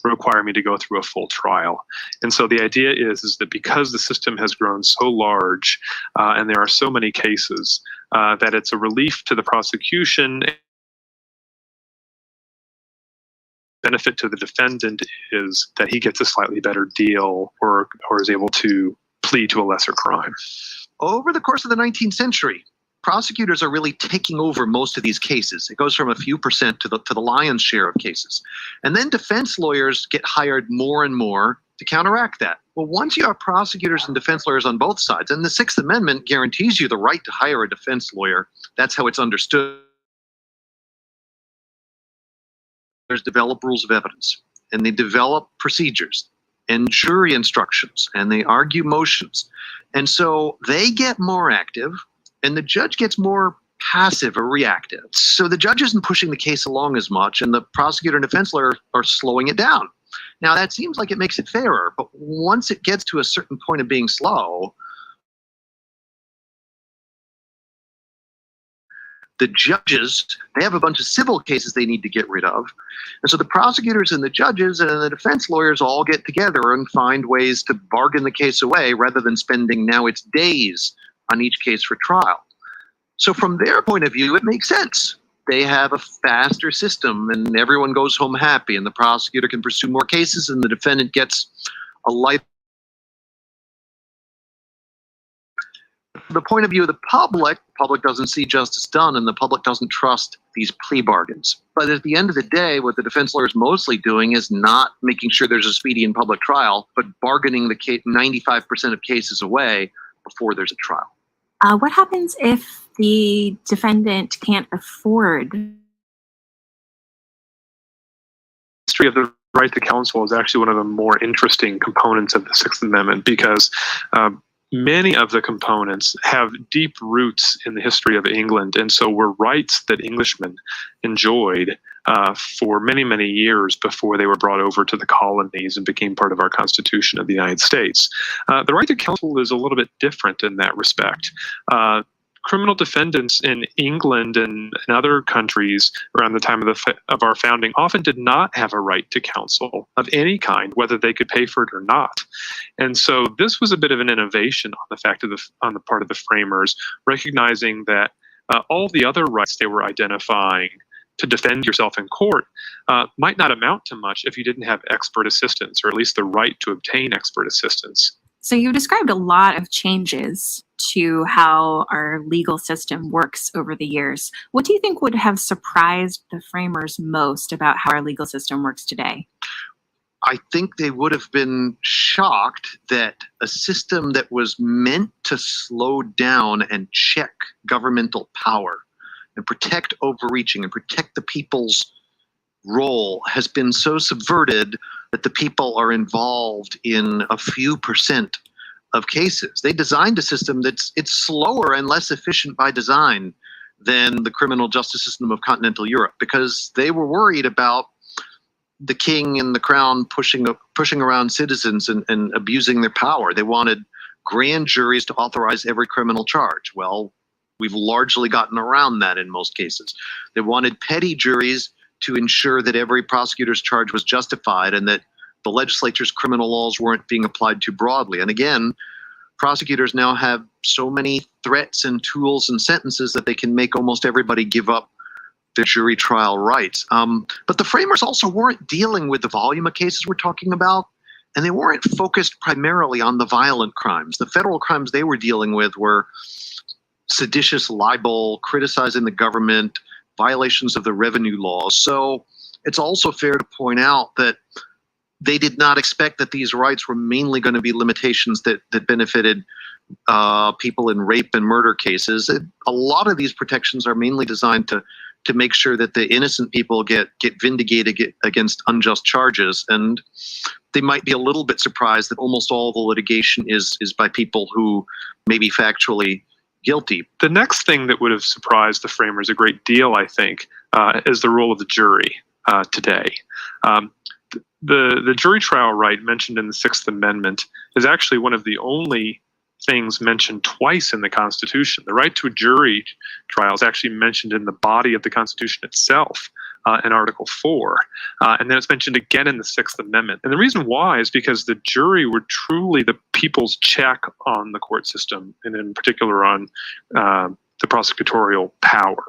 Speaker 8: require me to go through a full trial. And so the idea is that because the system has grown so large and there are so many cases, that it's a relief to the prosecution. Benefit to the defendant is that he gets a slightly better deal or is able to plead to a lesser crime.
Speaker 7: Over the course of the 19th century, prosecutors are really taking over most of these cases. It goes from a few percent to the lion's share of cases. And then defense lawyers get hired more and more to counteract that. Well, once you have prosecutors and defense lawyers on both sides, and the Sixth Amendment guarantees you the right to hire a defense lawyer, that's how it's understood. There's develop rules of evidence, and they develop procedures and jury instructions, and they argue motions. And so they get more active, and the judge gets more passive or reactive. So the judge isn't pushing the case along as much, and the prosecutor and defense lawyer are slowing it down. Now, that seems like it makes it fairer, but once it gets to a certain point of being slow, the judges, they have a bunch of civil cases they need to get rid of. And so the prosecutors and the judges and the defense lawyers all get together and find ways to bargain the case away rather than spending now its days on each case for trial. So from their point of view, it makes sense. They have a faster system and everyone goes home happy, and the prosecutor can pursue more cases and the defendant gets a life. From the point of view of the public doesn't see justice done, and the public doesn't trust these plea bargains. But at the end of the day, what the defense lawyer is mostly doing is not making sure there's a speedy and public trial, but bargaining the 95% of cases away before there's a trial.
Speaker 4: What happens if the defendant can't afford?
Speaker 8: The history of the right to counsel is actually one of the more interesting components of the Sixth Amendment, because many of the components have deep roots in the history of England, and so were rights that Englishmen enjoyed for many, many years before they were brought over to the colonies and became part of our Constitution of the United States. The right to counsel is a little bit different in that respect. Criminal defendants in England and in other countries around the time of our founding often did not have a right to counsel of any kind, whether they could pay for it or not. And so this was a bit of an innovation on the part of the framers, recognizing that all the other rights they were identifying to defend yourself in court might not amount to much if you didn't have expert assistance, or at least the right to obtain expert assistance.
Speaker 4: So you described a lot of changes to how our legal system works over the years. What do you think would have surprised the framers most about how our legal system works today?
Speaker 7: I think they would have been shocked that a system that was meant to slow down and check governmental power and protect overreaching and protect the people's role has been so subverted that the people are involved in a few percent of cases. They designed a system it's slower and less efficient by design than the criminal justice system of continental Europe, because they were worried about the king and the crown pushing around citizens and abusing their power. They wanted grand juries to authorize every criminal charge. Well, we've largely gotten around that in most cases. They wanted petty juries to ensure that every prosecutor's charge was justified and that the legislature's criminal laws weren't being applied too broadly. And again, prosecutors now have so many threats and tools and sentences that they can make almost everybody give up their jury trial rights. But the framers also weren't dealing with the volume of cases we're talking about, and they weren't focused primarily on the violent crimes. The federal crimes they were dealing with were seditious libel, criticizing the government, violations of the revenue laws. So it's also fair to point out that they did not expect that these rights were mainly going to be limitations that benefited people in rape and murder cases. A lot of these protections are mainly designed to make sure that the innocent people get vindicated against unjust charges. And they might be a little bit surprised that almost all the litigation is by people who may be factually guilty.
Speaker 8: The next thing that would have surprised the framers a great deal, I think, is the role of the jury today. The jury trial right mentioned in the Sixth Amendment is actually one of the only things mentioned twice in the Constitution. The right to a jury trial is actually mentioned in the body of the Constitution itself, in Article 4. And then it's mentioned again in the Sixth Amendment. And the reason why is because the jury were truly the people's check on the court system, and in particular on the prosecutorial power.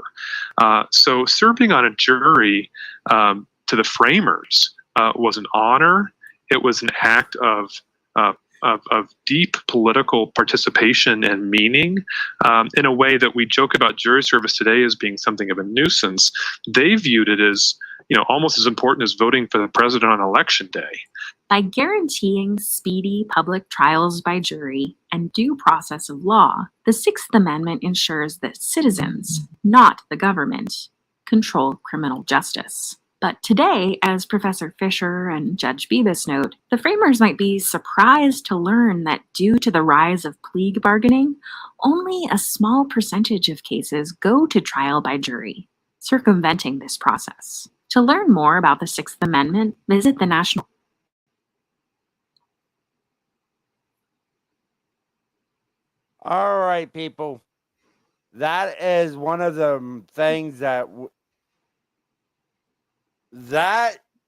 Speaker 8: So serving on a jury to the framers was an honor. It was an act of deep political participation and meaning, in a way that we joke about jury service today as being something of a nuisance. They viewed it as, almost as important as voting for the president on election day.
Speaker 4: By guaranteeing speedy public trials by jury and due process of law, the Sixth Amendment ensures that citizens, not the government, control criminal justice. But today, as Professor Fisher and Judge Bevis note, the framers might be surprised to learn that due to the rise of plea bargaining, only a small percentage of cases go to trial by jury, circumventing this process. To learn more about the Sixth Amendment, visit the National.
Speaker 3: All right, people. That is one of the things that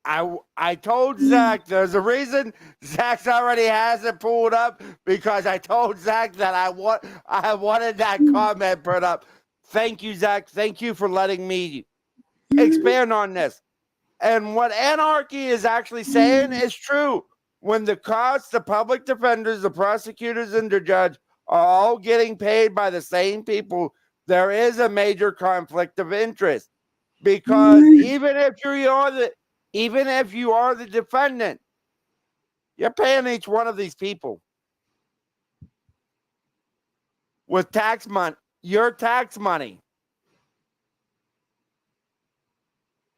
Speaker 3: I told Zach, there's a reason Zach's already has it pulled up, because I told Zach that I wanted that comment put up. Thank you, Zach. Thank you for letting me expand on this. And what Anarchy is actually saying is true. When the cops, the public defenders, the prosecutors, and the judge are all getting paid by the same people, there is a major conflict of interest. Because even if you are the defendant, you're paying each one of these people with tax money, your tax money.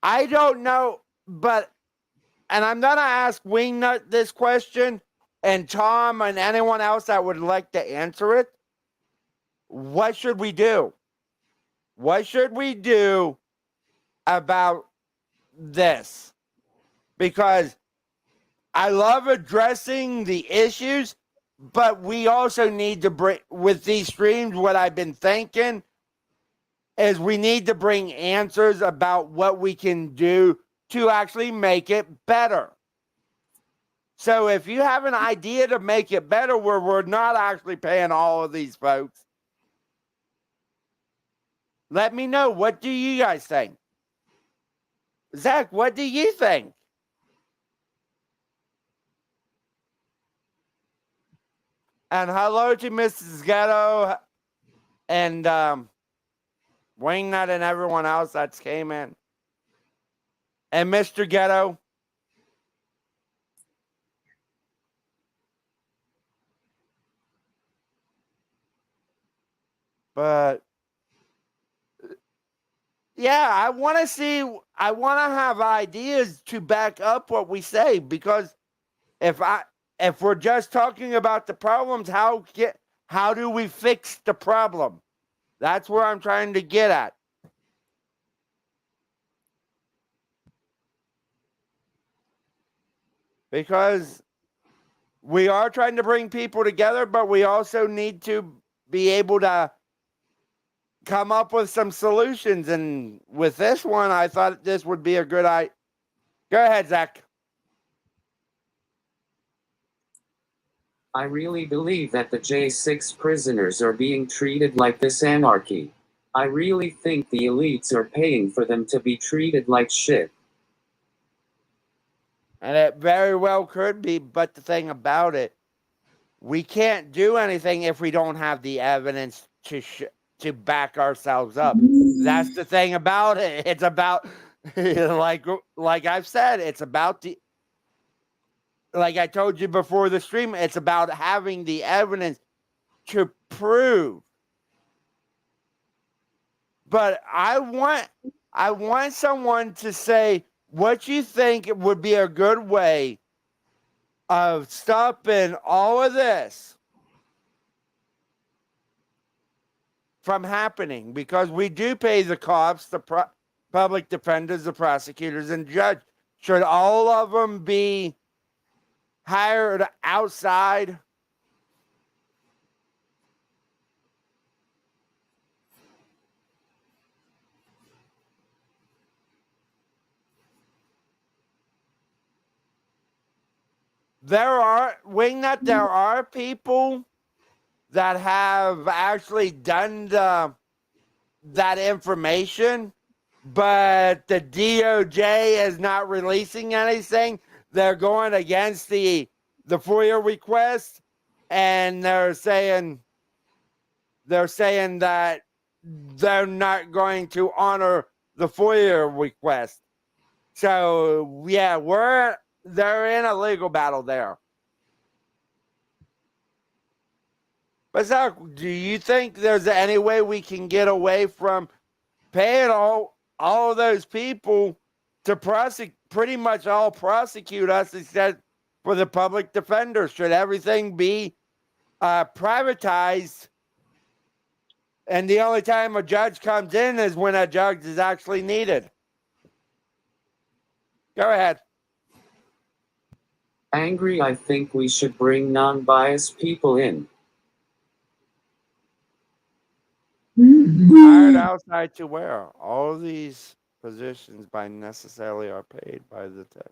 Speaker 3: I don't know, and I'm gonna ask Wingnut this question, and Tom and anyone else that would like to answer it. What should we do? What should we do about this? Because I love addressing the issues, but we also need to bring, with these streams, what I've been thinking is we need to bring answers about what we can do to actually make it better. So if you have an idea to make it better where we're not actually paying all of these folks, let me know. What do you guys think? Zach, what do you think? And hello to Mrs. Ghetto and Wingnut and everyone else that's came in. And Mr. Ghetto. But yeah, I want to have ideas to back up what we say, because if we're just talking about the problems, how do we fix the problem? That's where I'm trying to get at. Because we are trying to bring people together, but we also need to be able to come up with some solutions. And with this one, I thought this would be a good idea. Go ahead, Zach.
Speaker 1: I really believe that the J6 prisoners are being treated like this anarchy. I really think the elites are paying for them to be treated like shit.
Speaker 3: And it very well could be, but the thing about it, we can't do anything if we don't have the evidence to back ourselves up. That's the thing about it. It's about, like I've said, it's about like I told you before the stream, it's about having the evidence to prove. But I want someone to say what you think would be a good way of stopping all of this from happening, because we do pay the cops, the public defenders, the prosecutors, and judge. Should all of them be hired outside? There are people that have actually done that information, but the DOJ is not releasing anything. They're going against the FOIA request, and they're saying that they're not going to honor the FOIA request. So yeah, they're in a legal battle there. But Zach, do you think there's any way we can get away from paying all of those people to pretty much all prosecute us, except for the public defender? Should everything be privatized, and the only time a judge comes in is when a judge is actually needed? Go ahead.
Speaker 1: Angry, I think we should bring non-biased people in.
Speaker 3: Hired outside to where? All these positions by necessarily are paid by the tech.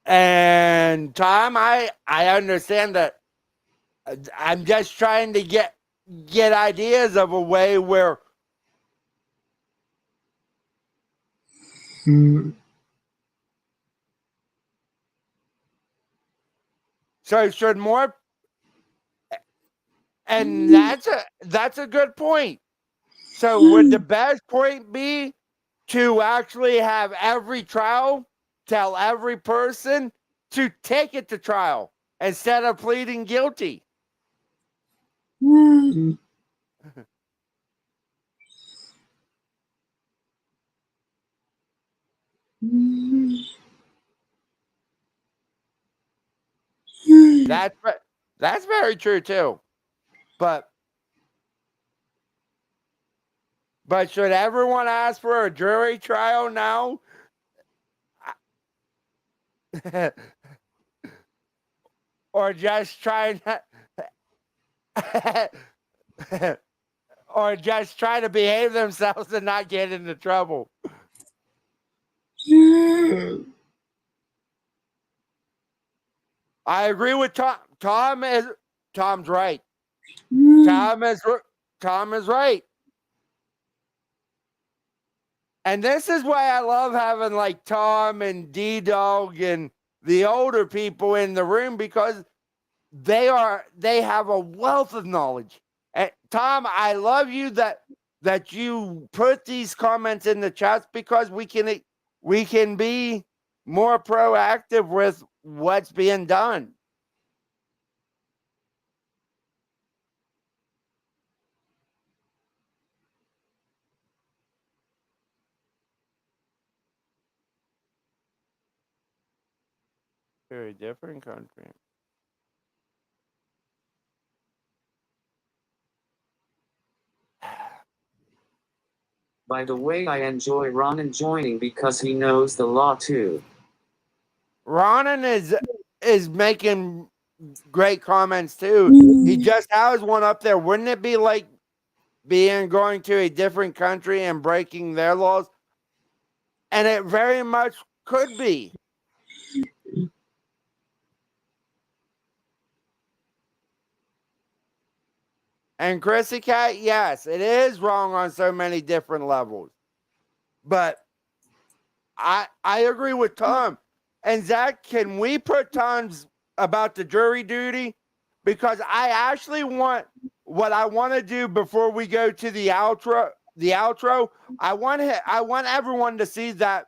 Speaker 3: And Tom, I understand that. I'm just trying to get ideas of a way where so should more, and that's a good point. So would the best point be to actually have every trial tell every person to take it to trial instead of pleading guilty? That's very true too. But should everyone ask for a jury trial now? Or just try or just try to behave themselves and not get into trouble? I agree with Tom. Tom's right. Tom is right. And this is why I love having like Tom and D-Dog and the older people in the room, because they have a wealth of knowledge. And Tom, I love you that you put these comments in the chats, because we can be more proactive with what's being done. Very different country.
Speaker 1: By the way, I enjoy Ronan joining because he knows the law too.
Speaker 3: Ronan is making great comments too. He just has one up there. Wouldn't it be like going to a different country and breaking their laws? And it very much could be. And Chrissy Cat, yes, it is wrong on so many different levels. But I agree with Tom. And Zach, can we put Tom's about the jury duty? Because I actually want what I want to do before we go to the outro. I want everyone to see that,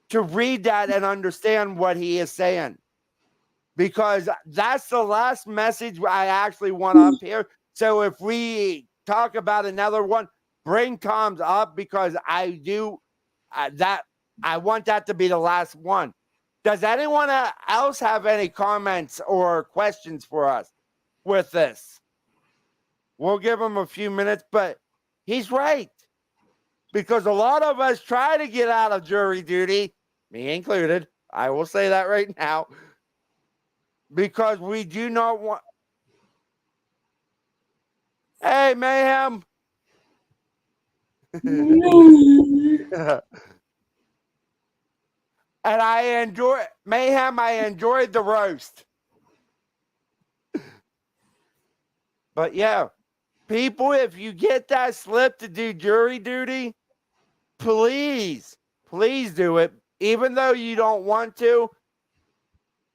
Speaker 3: to read that and understand what he is saying. Because that's the last message I actually want up here. So if we talk about another one, bring Tom's up, because I want that to be the last one. Does anyone else have any comments or questions for us with this? We'll give him a few minutes, but he's right. Because a lot of us try to get out of jury duty, me included. I will say that right now. Because we do not want... Hey, Mayhem. And I enjoy Mayhem. I enjoyed the roast. But yeah, people, if you get that slip to do jury duty, please do it. Even though you don't want to,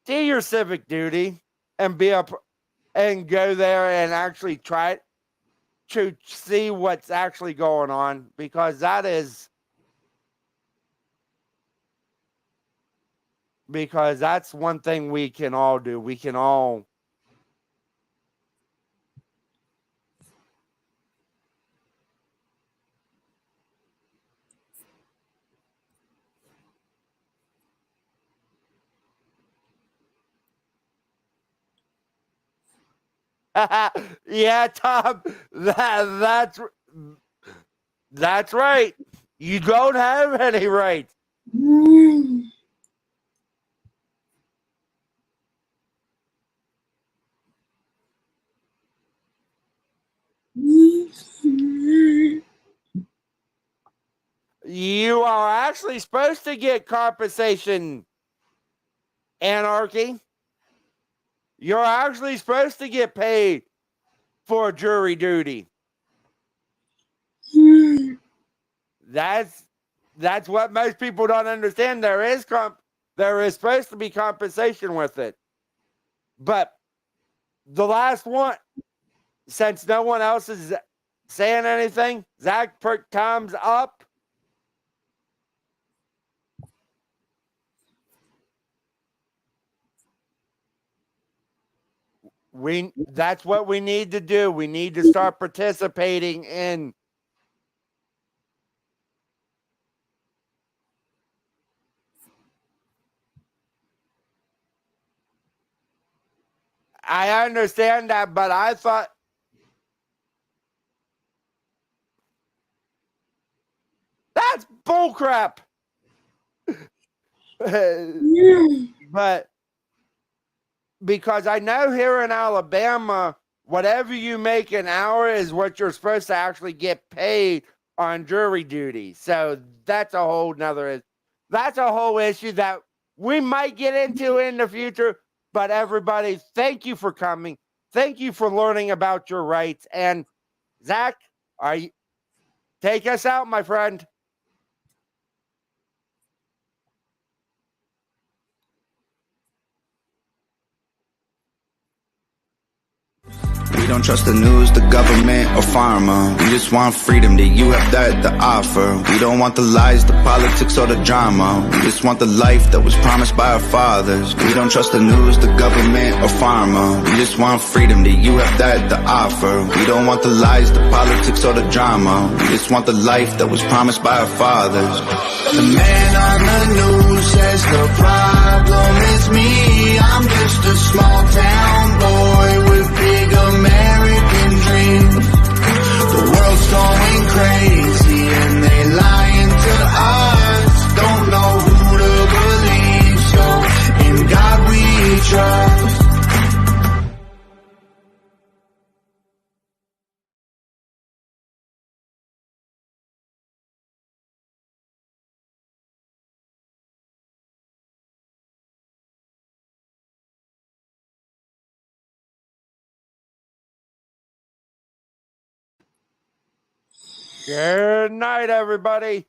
Speaker 3: do your civic duty and and go there and actually try it to see what's actually going on, because that's one thing we can all do. We can all yeah, Tom, that's right. You don't have any rights. You are actually supposed to get compensation, Anarchy. You're actually supposed to get paid for jury duty. That's what most people don't understand. There is supposed to be compensation with it. But the last one, since no one else is saying anything, Zach, put Tom's up. That's what we need to do. We need to start participating in I understand that, but I thought that's bullcrap. But because I know here in Alabama, whatever you make an hour is what you're supposed to actually get paid on jury duty. So that's a whole issue that we might get into in the future. But everybody, thank you for coming. Thank you for learning about your rights. And Zach, take us out, my friend.
Speaker 9: We don't trust the news, the government, or pharma. We just want freedom, that you have that to offer. We don't want the lies, the politics, or the drama. We just want the life that was promised by our fathers. We don't trust the news, the government, or pharma. We just want freedom, that you have that to offer. We don't want the lies, the politics, or the drama. We just want the life that was promised by our fathers. The man on the news says the problem is me. I'm just a small town boy with big American dreams. The world's going crazy and they lying to us. Don't know who to believe, so in God we trust.
Speaker 3: Good night, everybody.